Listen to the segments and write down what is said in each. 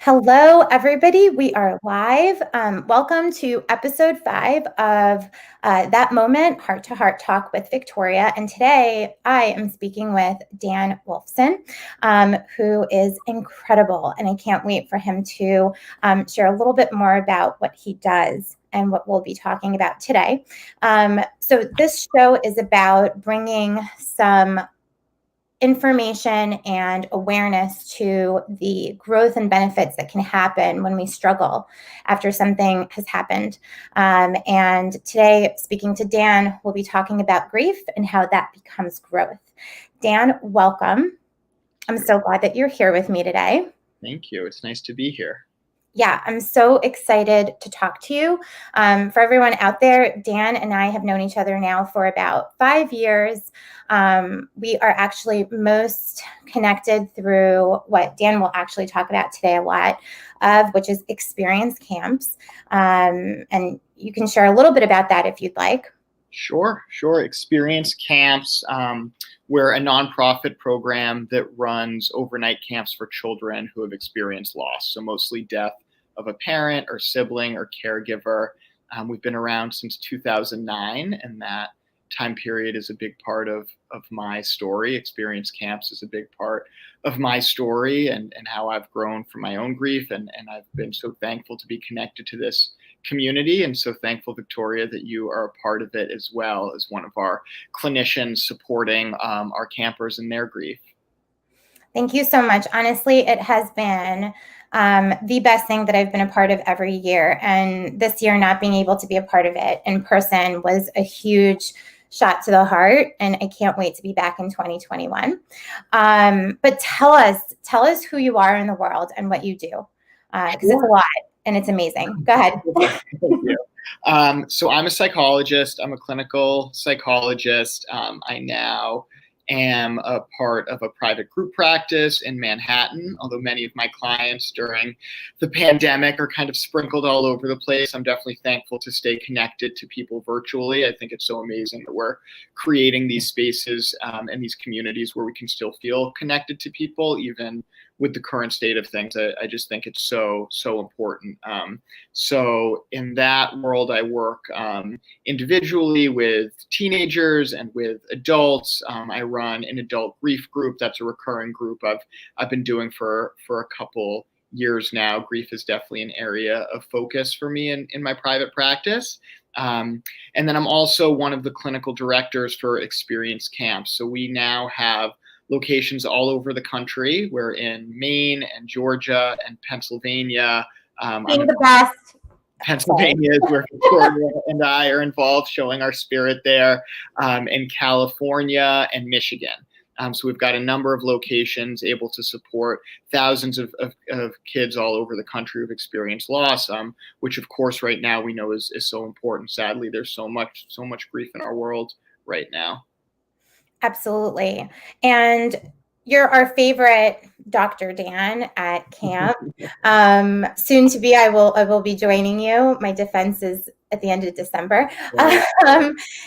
Hello, everybody. We are live. Welcome to episode 5 of That Moment Heart to Heart Talk with Victoria. And today I am speaking with Dan Wolfson, who is incredible. And I can't wait for him to share a little bit more about what he does and what we'll be talking about today. So this show is about bringing some information and awareness to the growth and benefits that can happen when we struggle after something has happened. And today, speaking to Dan, we'll be talking about grief and how that becomes growth. Dan, welcome. I'm so glad that you're here with me today. Thank you. It's nice to be here. Yeah, I'm so excited to talk to you. For everyone out there, Dan and I have known each other now for about 5 years. We are actually most connected through what Dan will actually talk about today a lot of, which is experience camps. And you can share a little bit about that if you'd like. Sure. Experience camps. We're a nonprofit program that runs overnight camps for children who have experienced loss, so mostly death of a parent or sibling or caregiver. We've been around since 2009, and that time period is a big part of my story. Experience camps is a big part of my story and how I've grown from my own grief, and I've been so thankful to be connected to this community, and so thankful, Victoria, that you are a part of it as well as one of our clinicians supporting our campers in their grief. Thank you so much. Honestly, it has been the best thing that I've been a part of every year. And this year, not being able to be a part of it in person was a huge shot to the heart. And I can't wait to be back in 2021. But tell us who you are in the world and what you do, because it's a lot and it's amazing. Go ahead. Thank you. So I'm a psychologist. I'm a clinical psychologist. I now am a part of a private group practice in Manhattan, although many of my clients during the pandemic are kind of sprinkled all over the place. I'm definitely thankful to stay connected to people virtually. I think it's so amazing that we're creating these spaces and these communities where we can still feel connected to people, even with the current state of things. I just think it's so important. So in that world, I work individually with teenagers and with adults. I run an adult grief group. That's a recurring group I've been doing for a couple years now. Grief is definitely an area of focus for me in my private practice. And then I'm also one of the clinical directors for experience camps. So we now have locations all over the country. We're in Maine and Georgia and Pennsylvania. Being the best. Pennsylvania is where Victoria and I are involved, showing our spirit there, in California and Michigan. So we've got a number of locations able to support thousands of kids all over the country who've experienced loss, which of course right now we know is so important. Sadly, there's so much grief in our world right now. Absolutely. And you're our favorite Dr. Dan at camp. Soon to be, I will be joining you. My defense is at the end of December.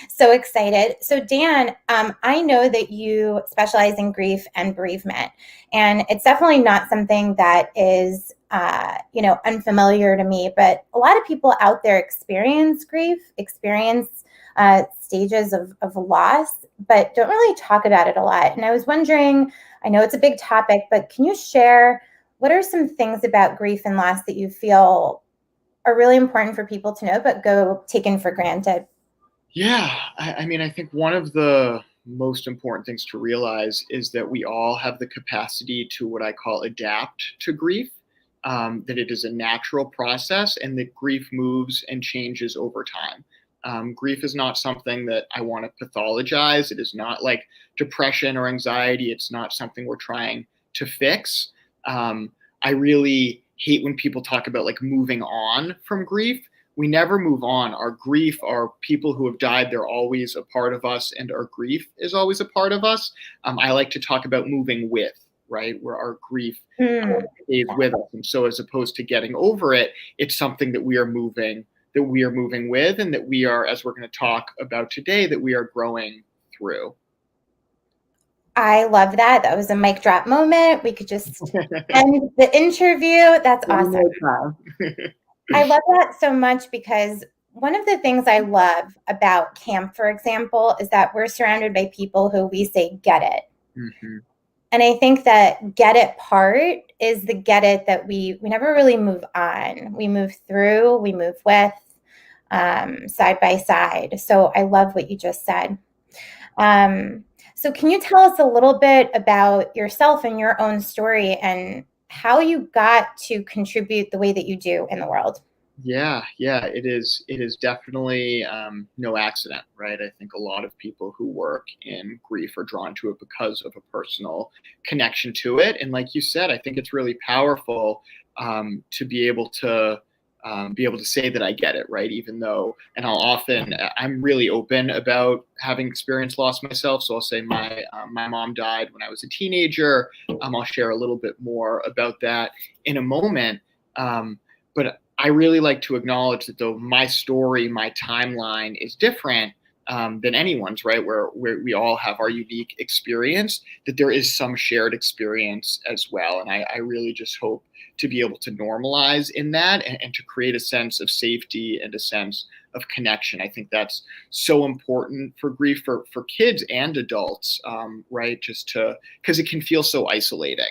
So excited. So Dan, I know that you specialize in grief and bereavement, and it's definitely not something that is unfamiliar to me, but a lot of people out there experience grief, stages of loss, but don't really talk about it a lot. And I was wondering, I know it's a big topic, but can you share what are some things about grief and loss that you feel are really important for people to know, but go taken for granted? Yeah, I think one of the most important things to realize is that we all have the capacity to what I call adapt to grief, that it is a natural process and that grief moves and changes over time. Grief is not something that I want to pathologize. It is not like depression or anxiety. It's not something we're trying to fix. I really hate when people talk about like moving on from grief. We never move on. Our grief, our people who have died, they're always a part of us, and our grief is always a part of us. I like to talk about moving with, right? Where our grief stays with us. And so as opposed to getting over it, it's something that we are moving with, and that we are, as we're going to talk about today, that we are growing through. I love that. That was a mic drop moment. We could just end the interview. That's One awesome. more time. I love that so much because one of the things I love about camp, for example, is that we're surrounded by people who we say get it. Mhm. And I think that get it part is the get it that we never really move on. We move through, we move with, side by side. So I love what you just said. So can you tell us a little bit about yourself and your own story and how you got to contribute the way that you do in the world? Yeah, it is. It is definitely no accident, right? I think a lot of people who work in grief are drawn to it because of a personal connection to it. And like you said, I think it's really powerful to be able to say that I get it, right? Even though, and I'm really open about having experienced loss myself. So I'll say my mom died when I was a teenager. I'll share a little bit more about that in a moment. But I really like to acknowledge that though my story, my timeline is different than anyone's, right? Where we all have our unique experience, that there is some shared experience as well. And I really just hope to be able to normalize in that and to create a sense of safety and a sense of connection. I think that's so important for grief for kids and adults, right? Because it can feel so isolating.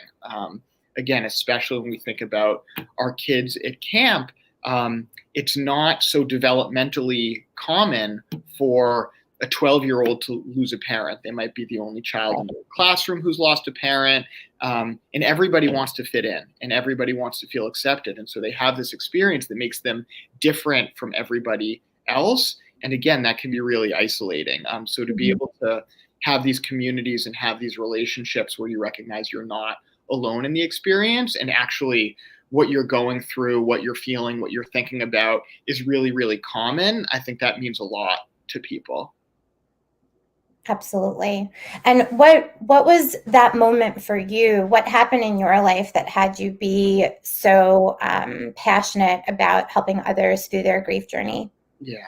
Again, especially when we think about our kids at camp, it's not so developmentally common for a 12-year-old to lose a parent. They might be the only child in the classroom who's lost a parent. And everybody wants to fit in and everybody wants to feel accepted. And so they have this experience that makes them different from everybody else. And again, that can be really isolating. So to be able to have these communities and have these relationships where you recognize you're not alone in the experience and actually what you're going through, what you're feeling, what you're thinking about is really, really common. I think that means a lot to people. Absolutely. And what was that moment for you? What happened in your life that had you be so passionate about helping others through their grief journey? Yeah.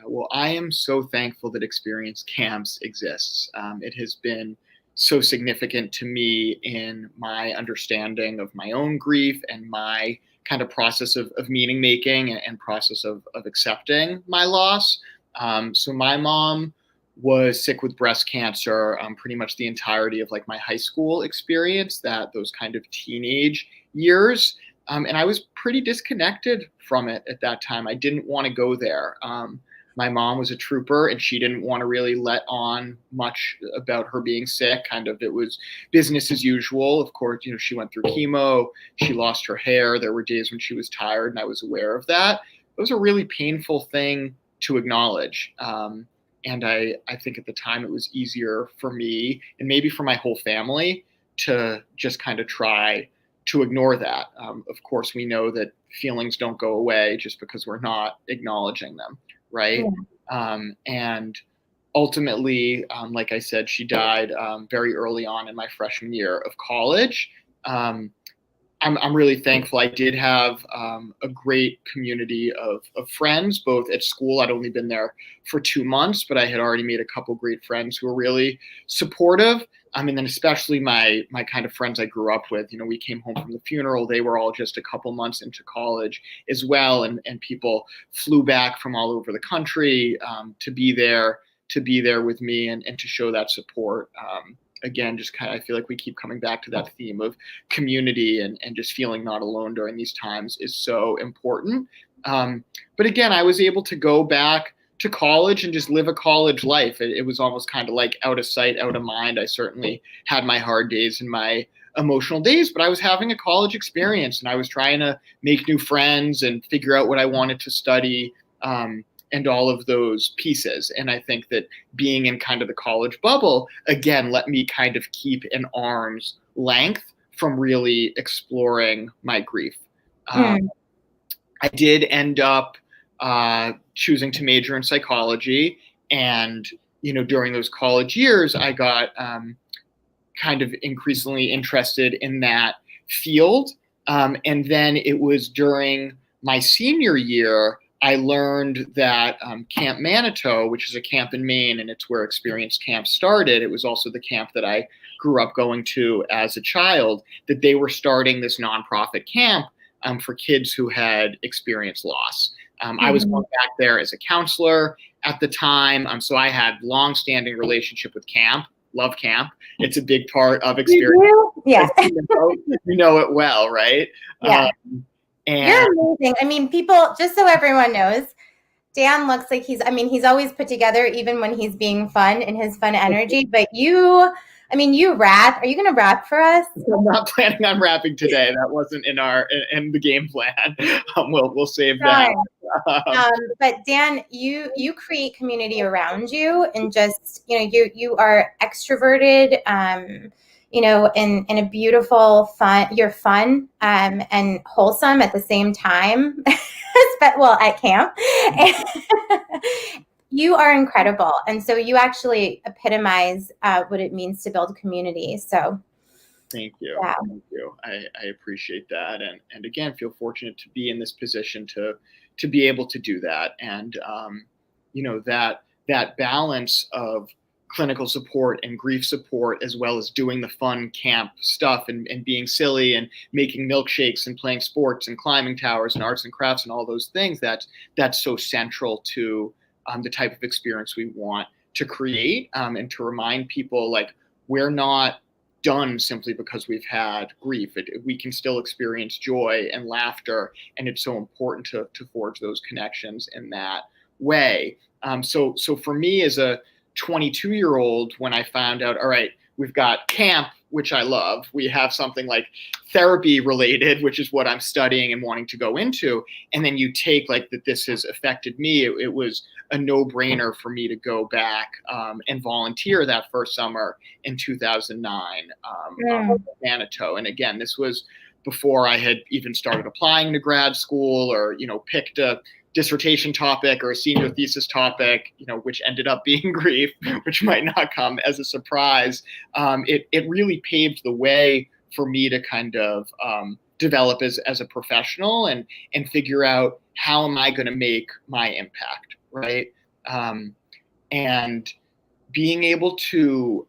Well, I am so thankful that Experience Camps exists. It has been so significant to me in my understanding of my own grief and my kind of process of meaning making and process of accepting my loss. So my mom was sick with breast cancer pretty much the entirety of like my high school experience, that those kind of teenage years. And I was pretty disconnected from it at that time. I didn't want to go there. My mom was a trooper and she didn't want to really let on much about her being sick. Kind of, it was business as usual. Of course, she went through chemo, she lost her hair. There were days when she was tired, and I was aware of that. It was a really painful thing to acknowledge. And I think at the time it was easier for me and maybe for my whole family to just kind of try to ignore that. Of course, we know that feelings don't go away just because we're not acknowledging them, right? Yeah. And ultimately, like I said, she died very early on in my freshman year of college. Um, I'm really thankful. I did have a great community of friends, both at school. I'd only been there for 2 months, but I had already made a couple great friends who were really supportive. And then especially my kind of friends I grew up with. We came home from the funeral. They were all just a couple months into college as well, and people flew back from all over the country to be there with me and to show that support. Again, just kind of, I feel like we keep coming back to that theme of community and just feeling not alone during these times is so important. But again, I was able to go back to college and just live a college life. It was almost kind of like out of sight, out of mind. I certainly had my hard days and my emotional days, but I was having a college experience and I was trying to make new friends and figure out what I wanted to study. And all of those pieces. And I think that being in kind of the college bubble, again, let me kind of keep an arm's length from really exploring my grief. Mm. I did end up choosing to major in psychology. And, during those college years, I got kind of increasingly interested in that field. And then it was during my senior year I learned that Camp Manitou, which is a camp in Maine, and it's where Experience Camp started. It was also the camp that I grew up going to as a child, that they were starting this nonprofit camp for kids who had experienced loss. I was going back there as a counselor at the time, so I had long-standing relationship with camp. Love camp. It's a big part of experience. Yeah. You know it well, right? Yeah. And you're amazing. I mean, people, just so everyone knows, Dan looks like he's always put together, even when he's being fun in his fun energy. But you rap. Are you going to rap for us? I'm not planning on rapping today. That wasn't in the game plan. We'll save that. But Dan, you create community around you, and just, you are extroverted, in a beautiful, fun, you're fun, and wholesome at the same time. But, well, at camp. You are incredible. And so you actually epitomize what it means to build community. So thank you. Yeah. Thank you. I appreciate that. And again, feel fortunate to be in this position to be able to do that. And, that balance of clinical support and grief support, as well as doing the fun camp stuff and being silly and making milkshakes and playing sports and climbing towers and arts and crafts and all those things, that's so central to the type of experience we want to create, and to remind people, like, we're not done simply because we've had grief. We can still experience joy and laughter, and it's so important to forge those connections in that way. So for me, as a 22-year-old, when I found out, all right, we've got camp, which I love. We have something like therapy related, which is what I'm studying and wanting to go into. And then you take like that this has affected me. It was a no-brainer for me to go back and volunteer that first summer in 2009 in Manitou. And again, this was before I had even started applying to grad school or, picked a dissertation topic or a senior thesis topic, which ended up being grief, which might not come as a surprise. It really paved the way for me to kind of develop as a professional and figure out how am I going to make my impact, right? And being able to,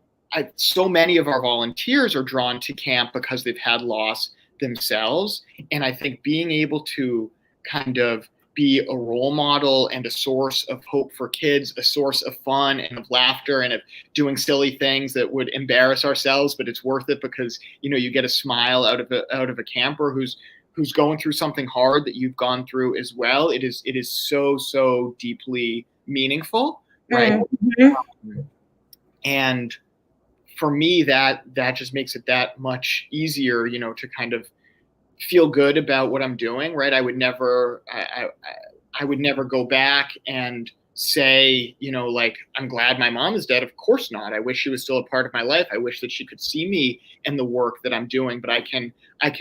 so many of our volunteers are drawn to camp because they've had loss themselves. And I think being able to kind of be a role model and a source of hope for kids, a source of fun and of laughter and of doing silly things that would embarrass ourselves, but it's worth it because, you get a smile out of a camper who's going through something hard that you've gone through as well. It is so deeply meaningful, right? Mm-hmm. And for me, that just makes it that much easier, to kind of feel good about what I'm doing, right? I would never go back and say, like, I'm glad my mom is dead. Of course not. I wish she was still a part of my life. I wish that she could see me in the work that I'm doing, but I can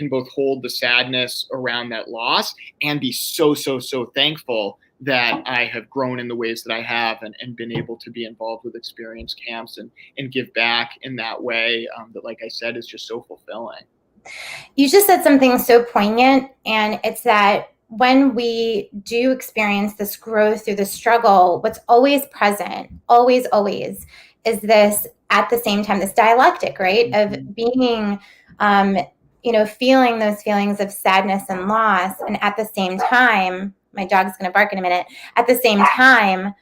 both hold the sadness around that loss and be so thankful that I have grown in the ways that I have and been able to be involved with experience camps and give back in that way that, like I said, is just so fulfilling. You just said something so poignant, and it's that when we do experience this growth through the struggle, what's always present, always, is this, at the same time, this dialectic, right? Of being, feeling those feelings of sadness and loss. And at the same time, my dog's going to bark in a minute, at the same time,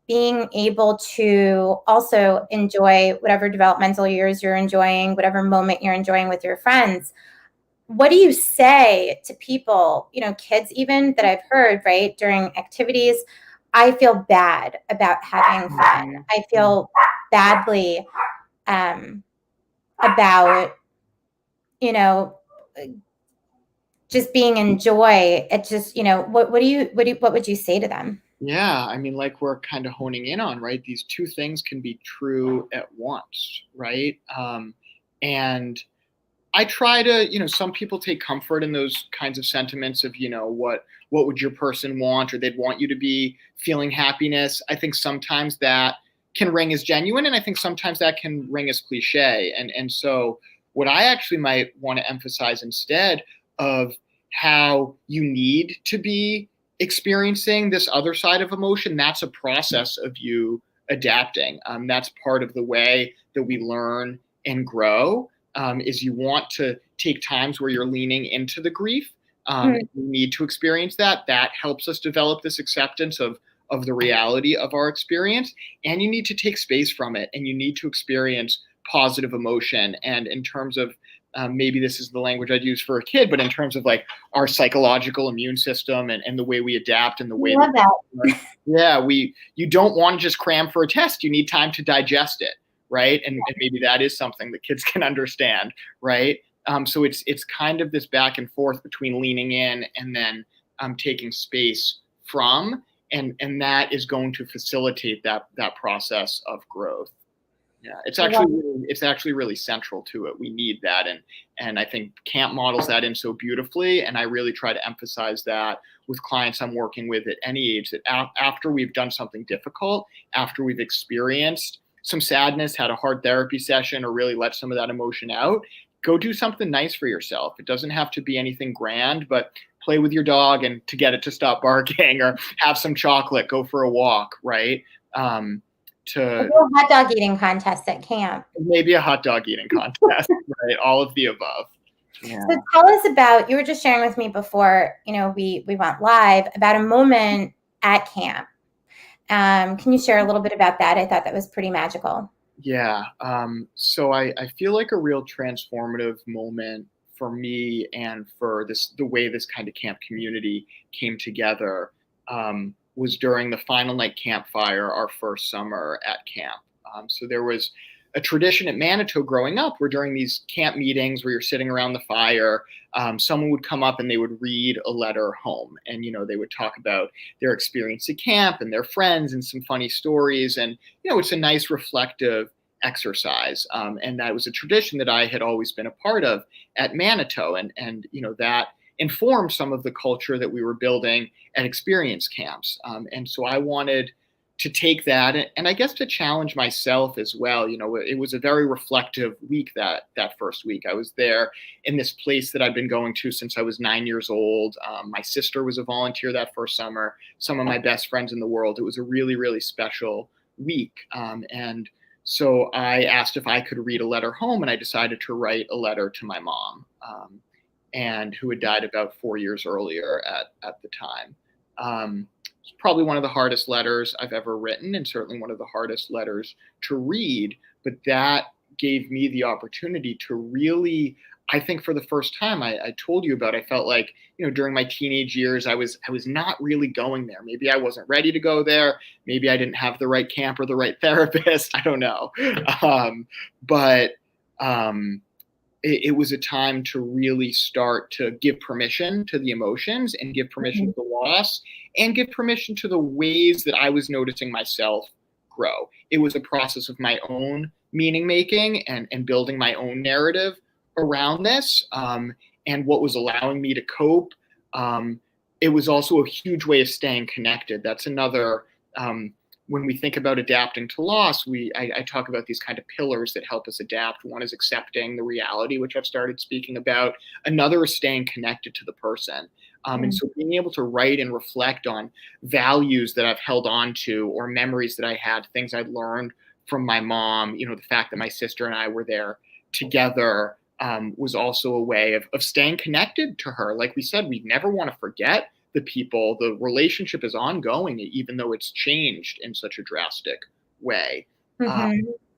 being able to also enjoy whatever developmental years you're enjoying, whatever moment you're enjoying with your friends. What do you say to people, kids even that I've heard, right, during activities? I feel bad about having fun. I feel badly about, just being in joy. It just, what would you say to them? Yeah, I mean, like we're kind of honing in on, right? These two things can be true at once, right? And I try to, some people take comfort in those kinds of sentiments of, what would your person want, or they'd want you to be feeling happiness. I think sometimes that can ring as genuine, and I think sometimes that can ring as cliche. And so what I actually might want to emphasize instead of how you need to be experiencing this other side of emotion, that's a process of you adapting. That's part of the way that we learn and grow is you want to take times where you're leaning into the grief. You need to experience that. That helps us develop this acceptance of the reality of our experience. And you need to take space from it, and you need to experience positive emotion. And in terms of maybe this is the language I'd use for a kid, but in terms of like our psychological immune system and the way we adapt and the way love that. yeah, you don't want to just cram for a test. You need time to digest it, right? And maybe that is something that kids can understand, right? So it's kind of this back and forth between leaning in and then taking space from, and that is going to facilitate that process of growth. Yeah, it's actually really central to it. We need that, and I think camp models that in so beautifully. And I really try to emphasize that with clients I'm working with at any age, that after we've done something difficult, after we've experienced some sadness, had a hard therapy session, or really let some of that emotion out, go do something nice for yourself. It doesn't have to be anything grand, but play with your dog and to get it to stop barking, or have some chocolate, go for a walk, right? To a hot dog eating contest at camp. Maybe a hot dog eating contest, right? All of the above. Yeah. So tell us about, you were just sharing with me before, we went live, about a moment at camp. Can you share a little bit about that? I thought that was pretty magical. Yeah. So I feel like a real transformative moment for me and for the way this kind of camp community came together was during the final night campfire, our first summer at camp. So there was a tradition at Manitou growing up where during these camp meetings where you're sitting around the fire, someone would come up and they would read a letter home. And, they would talk about their experience at camp and their friends and some funny stories. And, it's a nice reflective exercise. And that was a tradition that I had always been a part of at Manitou. And that informed some of the culture that we were building at experience camps. And so I wanted to take that and I guess to challenge myself as well. It was a very reflective week that first week. I was there in this place that I'd been going to since I was 9 years old. My sister was a volunteer that first summer, some of my best friends in the world. It was a really, really special week. And so I asked if I could read a letter home, and I decided to write a letter to my mom, and who had died about 4 years earlier at the time. It's probably one of the hardest letters I've ever written, and certainly one of the hardest letters to read. But that gave me the opportunity to really, I think for the first time, I told you about, I felt like, during my teenage years, I was not really going there. Maybe I wasn't ready to go there. Maybe I didn't have the right camp or the right therapist. I don't know. But it was a time to really start to give permission to the emotions, and give permission to the loss, and give permission to the ways that I was noticing myself grow. It was a process of my own meaning making and building my own narrative around this, and what was allowing me to cope. It was also a huge way of staying connected. That's another, when we think about adapting to loss, I talk about these kind of pillars that help us adapt. One is accepting the reality, which I've started speaking about. Another is staying connected to the person. And so being able to write and reflect on values that I've held on to, or memories that I had, things I'd learned from my mom, the fact that my sister and I were there together, was also a way of staying connected to her. Like we said, we never want to forget the people. The relationship is ongoing, even though it's changed in such a drastic way.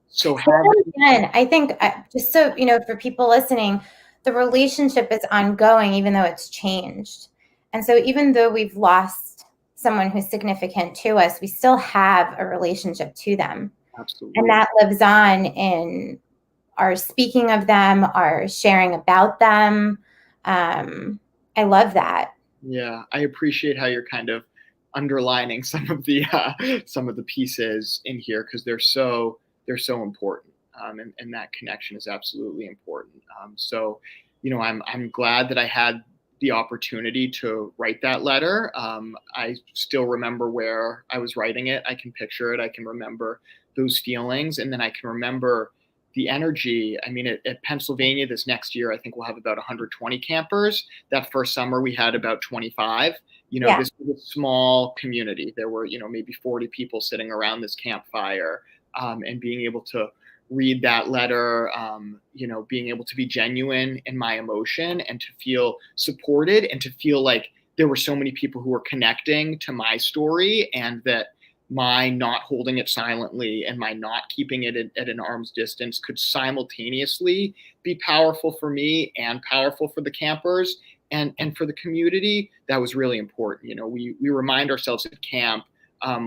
So again, I think just so, for people listening, the relationship is ongoing, even though it's changed. And so even though we've lost someone who's significant to us, we still have a relationship to them. Absolutely. And that lives on in our speaking of them, our sharing about them. I love that. Yeah, I appreciate how you're kind of underlining some of the pieces in here, because they're so important, and that connection is absolutely important. So, I'm glad that I had the opportunity to write that letter. I still remember where I was writing it. I can picture it. I can remember those feelings, and then I can remember the energy. I mean, at Pennsylvania this next year, I think we'll have about 120 campers. That first summer we had about 25. This was a small community. There were, maybe 40 people sitting around this campfire, and being able to read that letter, being able to be genuine in my emotion and to feel supported and to feel like there were so many people who were connecting to my story, and that my not holding it silently and my not keeping it at an arm's distance could simultaneously be powerful for me and powerful for the campers and for the community. That was really important. We remind ourselves at camp,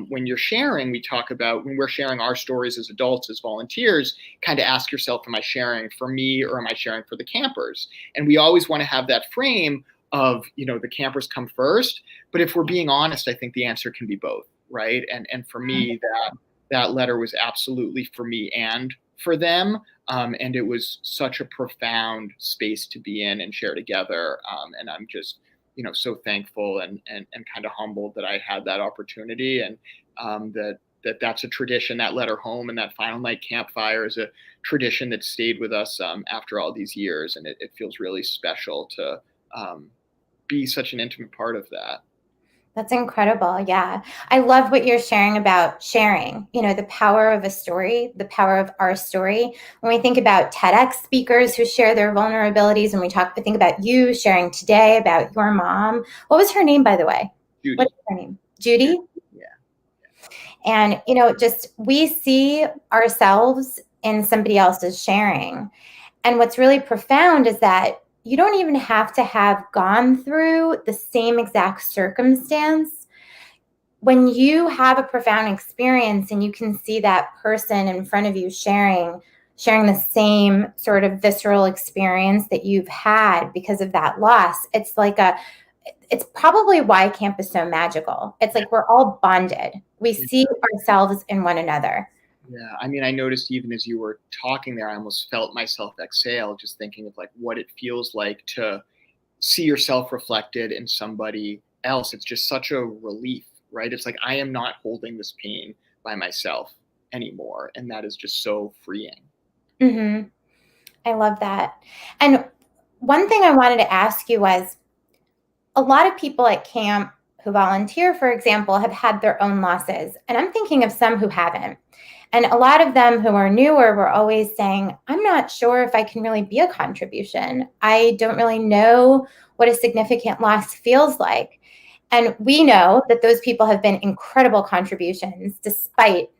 when you're sharing, we talk about when we're sharing our stories as adults, as volunteers, kind of ask yourself, am I sharing for me or am I sharing for the campers? And we always want to have that frame of, the campers come first. But if we're being honest, I think the answer can be both, right? And for me, that letter was absolutely for me and for them. And it was such a profound space to be in and share together. And I'm just, so thankful and kind of humbled that I had that opportunity, and that's a tradition. That letter home and that final night campfire is a tradition that stayed with us after all these years, and it feels really special to be such an intimate part of that. That's incredible. Yeah. I love what you're sharing about sharing, the power of a story, the power of our story. When we think about TEDx speakers who share their vulnerabilities, and we think about you sharing today about your mom. What was her name, by the way? Judy. What is her name? Judy? Yeah. And, just we see ourselves in somebody else's sharing. And what's really profound is that you don't even have to have gone through the same exact circumstance. When you have a profound experience and you can see that person in front of you sharing the same sort of visceral experience that you've had because of that loss, it's probably why camp is so magical. It's like we're all bonded. We see ourselves in one another. Yeah, I mean, I noticed even as you were talking there, I almost felt myself exhale, just thinking of like what it feels like to see yourself reflected in somebody else. It's just such a relief, right? It's like I am not holding this pain by myself anymore, and that is just so freeing. Mm-hmm. I love that. And one thing I wanted to ask you was, a lot of people at camp who volunteer, for example, have had their own losses. And I'm thinking of some who haven't. And a lot of them who are newer were always saying, I'm not sure if I can really be a contribution. I don't really know what a significant loss feels like. And we know that those people have been incredible contributions, despite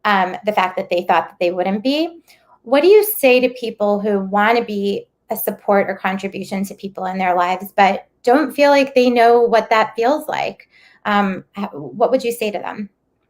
the fact that they thought that they wouldn't be. What do you say to people who want to be a support or contribution to people in their lives, but don't feel like they know what that feels like? What would you say to them?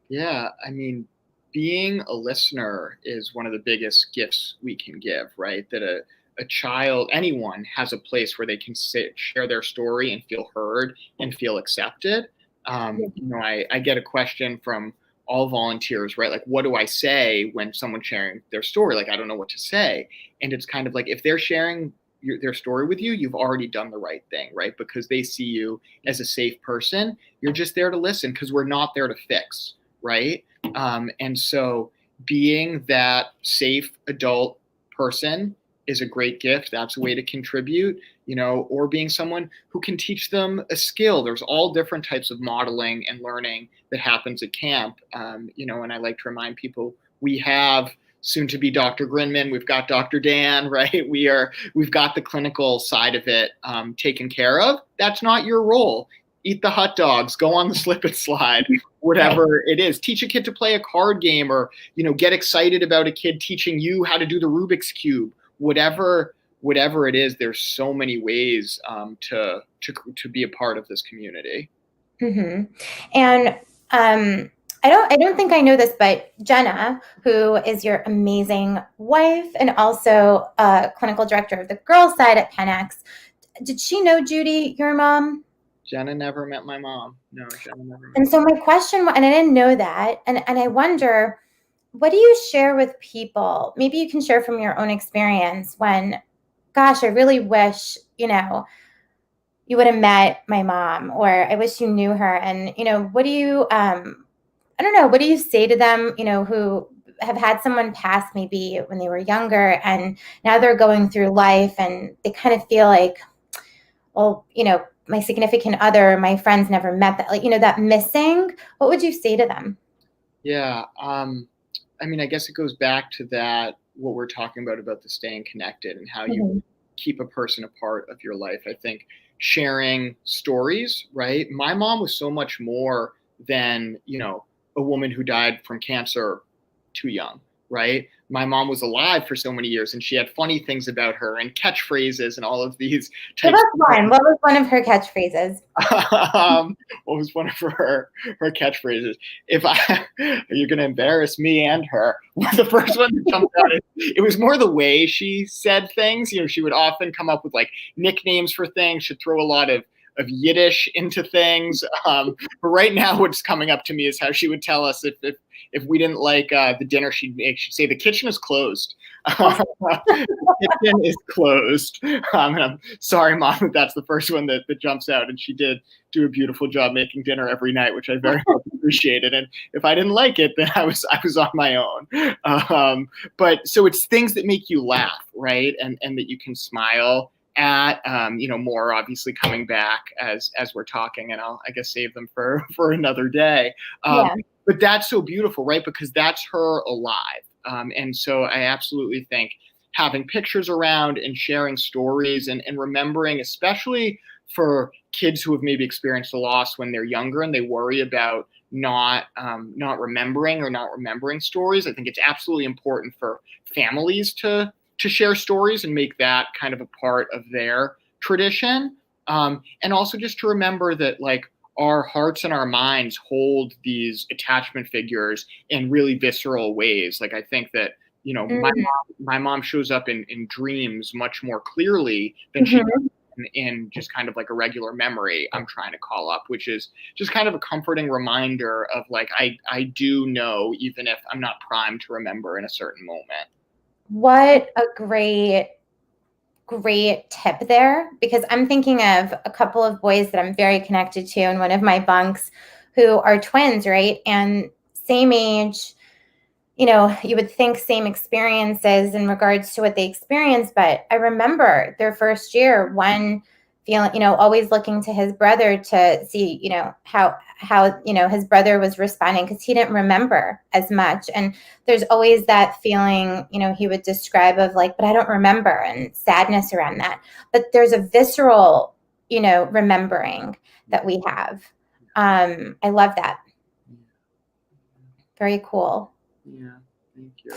Yeah, I mean, being a listener is one of the biggest gifts we can give, right? That a child, anyone, has a place where they can sit, share their story and feel heard and feel accepted. I get a question from all volunteers, right? Like, what do I say when someone's sharing their story? Like, I don't know what to say. And it's kind of like, if they're sharing their story with you, you've already done the right thing, right? Because they see you as a safe person. You're just there to listen, because we're not there to fix, right? And so being that safe adult person is a great gift. That's a way to contribute, or being someone who can teach them a skill. There's all different types of modeling and learning that happens at camp. And I like to remind people, we have soon to be Dr. Grinman, we've got Dr. Dan, right? We've got the clinical side of it taken care of. That's not your role. Eat the hot dogs, go on the slip and slide, whatever it is. Teach a kid to play a card game, or, get excited about a kid teaching you how to do the Rubik's Cube. Whatever it is, there's so many ways to be a part of this community. Mm-hmm. And I don't think I know this, but Jenna, who is your amazing wife and also clinical director of the girls' side at PennX, did she know Judy, your mom? Jenna never met my mom. No, Jenna never met. And so my question, and I didn't know that, and I wonder, what do you share with people? Maybe you can share from your own experience when, gosh, I really wish, you would have met my mom, or I wish you knew her. And, what do you, I don't know, what do you say to them, who have had someone pass maybe when they were younger and now they're going through life and they kind of feel like, well, my significant other, my friends never met that, that missing. What would you say to them? Yeah. I mean, I guess it goes back to that what we're talking about the staying connected and how you Mhm. keep a person a part of your life. I think sharing stories, right? My mom was so much more than, a woman who died from cancer too young, right? My mom was alive for so many years and she had funny things about her and catchphrases and all of these Give types us of one. What was one of her catchphrases? what was one of her catchphrases? If I, you're going to embarrass me and her. The first one that jumped out, it was more the way she said things. She would often come up with like nicknames for things. She'd throw a lot of Yiddish into things. But right now, what's coming up to me is how she would tell us if we didn't like the dinner she'd make. She'd say the kitchen is closed. The kitchen is closed. And I'm sorry, Mom, that that's the first one that jumps out. And she did do a beautiful job making dinner every night, which I very much appreciated. And if I didn't like it, then I was on my own. But so it's things that make you laugh, right? And that you can smile at, more obviously coming back as we're talking, and I guess save them for another day. Yeah. But that's so beautiful, right? Because that's her alive. And so I absolutely think having pictures around and sharing stories and remembering, especially for kids who have maybe experienced a loss when they're younger and they worry about not remembering stories. I think it's absolutely important for families to share stories and make that kind of a part of their tradition. And also just to remember that like our hearts and our minds hold these attachment figures in really visceral ways. Like I think that, Mm. my mom shows up in dreams much more clearly than she Mhm. in just kind of like a regular memory I'm trying to call up, which is just kind of a comforting reminder of like I do know even if I'm not primed to remember in a certain moment. What a great tip there, because I'm thinking of a couple of boys that I'm very connected to in one of my bunks who are twins, right? And same age, you would think same experiences in regards to what they experienced, but I remember their first year, one feeling, always looking to his brother to see, how his brother was responding because he didn't remember as much. And there's always that feeling, he would describe of like, but I don't remember, and sadness around that. But there's a visceral, remembering that we have. I love that. Very cool. Yeah, thank you.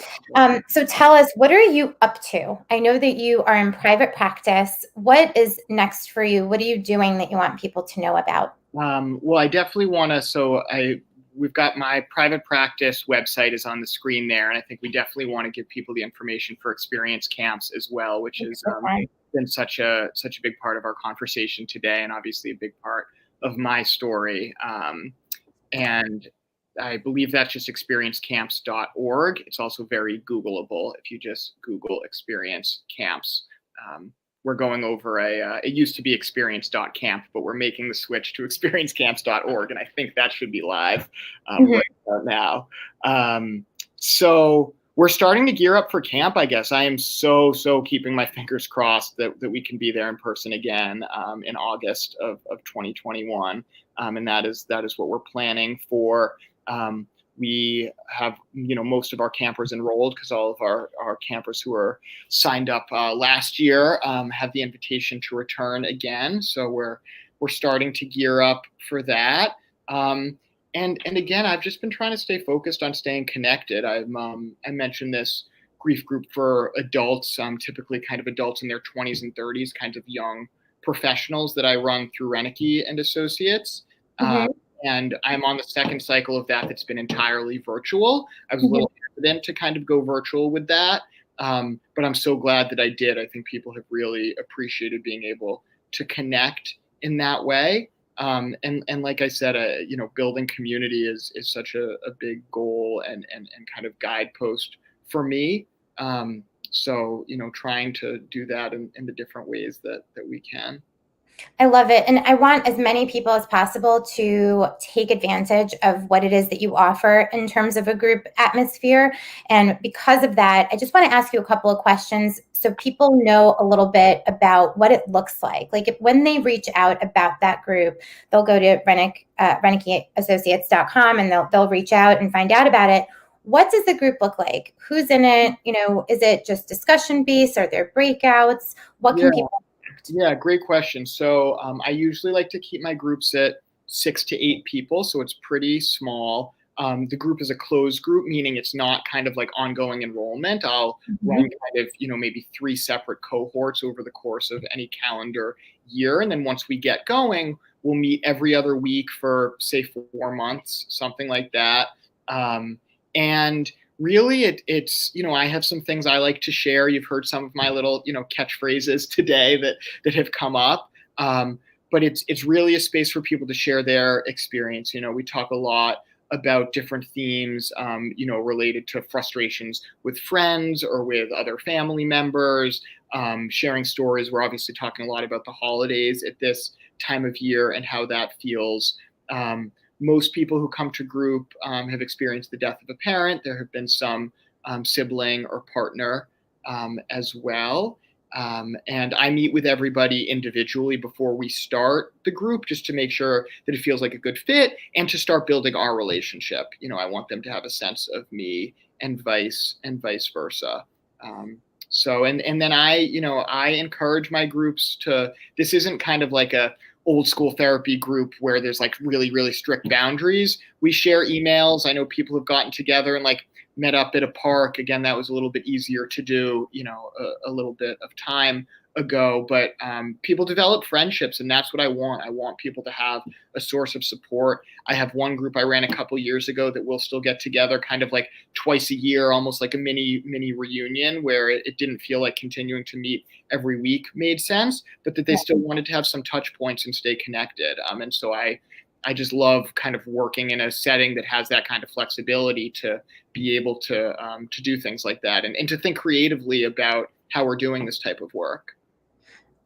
So tell us, what are you up to? I know that you are in private practice. What is next for you? What are you doing that you want people to know about? Well, I definitely want to. We've got my private practice website is on the screen there, and I think we definitely want to give people the information for experience camps as well, which has been such a big part of our conversation today, and obviously a big part of my story. And I believe that's just experiencecamps.org. It's also very Googleable if you just Google experience camps. We're going over it used to be experience.camp, but we're making the switch to experiencecamps.org, and I think that should be live Mhm. right about now. So we're starting to gear up for camp, I guess. I am so keeping my fingers crossed that we can be there in person again in August of 2021. And that is what we're planning for. We have most of our campers enrolled because all of our campers who are signed up last year have the invitation to return again. So we're starting to gear up for that. And again, I've just been trying to stay focused on staying connected. I mentioned this grief group for adults, typically kind of adults in their 20s and 30s, kind of young professionals that I run through Renicky and Associates. Mhm. And I'm on the second cycle of that's been entirely virtual. I was a Mhm. little hesitant to kind of go virtual with that, but I'm so glad that I did. I think people have really appreciated being able to connect in that way. And like I said, building community is such a big goal and kind of guidepost for me. So trying to do that in the different ways that we can. I love it. And I want as many people as possible to take advantage of what it is that you offer in terms of a group atmosphere. And because of that, I just want to ask you a couple of questions so people know a little bit about what it looks like. Like when they reach out about that group, they'll go to RenickyAssociates.com and they'll reach out and find out about it. what does the group look like? Who's in it? Is it just discussion based? Are there breakouts? What Yeah. can people expect? Yeah, great question. So I usually like to keep my groups at 6 to 8 people, so it's pretty small. The group is a closed group, meaning it's not kind of like ongoing enrollment. I'll run Mhm. kind of, maybe 3 separate cohorts over the course of any calendar year. And then once we get going, we'll meet every other week for, say, 4 months, something like that. And really it's I have some things I like to share. You've heard some of my little catchphrases today that have come up. But it's really a space for people to share their experience. We talk a lot about different themes, related to frustrations with friends or with other family members, sharing stories. We're obviously talking a lot about the holidays at this time of year and how that feels. Most people who come to group have experienced the death of a parent. There have been some sibling or partner as well. And I meet with everybody individually before we start the group, just to make sure that it feels like a good fit and to start building our relationship. I want them to have a sense of me and vice versa. And then I encourage my groups to. This isn't kind of like a old school therapy group where there's like really, really strict boundaries. We share emails. I know people have gotten together and like met up at a park. Again, that was a little bit easier to do, a little bit of time ago. But people develop friendships, and that's what I want. I want people to have a source of support. I have one group I ran a couple years ago that we'll still get together kind of like twice a year, almost like a mini reunion, where it didn't feel like continuing to meet every week made sense, but that they still wanted to have some touch points and stay connected. And so I just love kind of working in a setting that has that kind of flexibility to be able to do things like that, and to think creatively about how we're doing this type of work.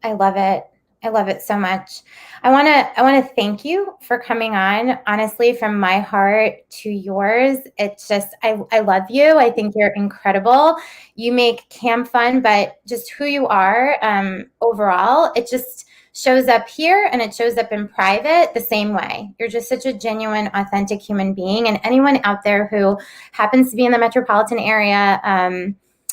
I love it. I love it so much. I want to thank you for coming on. Honestly, from my heart to yours, it's just I love you. I think you're incredible. You make camp fun, but just who you are overall, it just shows up here and it shows up in private the same way. You're just such a genuine, authentic human being. And anyone out there who happens to be in the metropolitan area,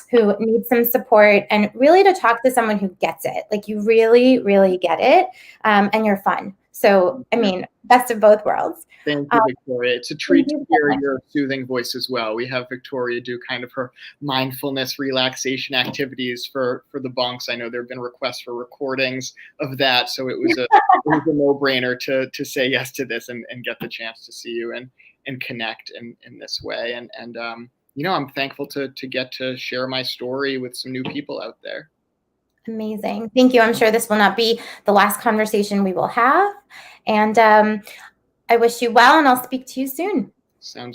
who needs some support, and really to talk to someone who gets it. Like you really, really get it, and you're fun. So, I mean, best of both worlds. Thank you, Victoria. It's a treat to hear your soothing voice as well. We have Victoria do kind of her mindfulness relaxation activities for the bunks. I know there have been requests for recordings of that, so it was a no-brainer to say yes to this and get the chance to see you and connect in this way. And I'm thankful to get to share my story with some new people out there. Amazing. Thank you. I'm sure this will not be the last conversation we will have. And I wish you well, and I'll speak to you soon. Sounds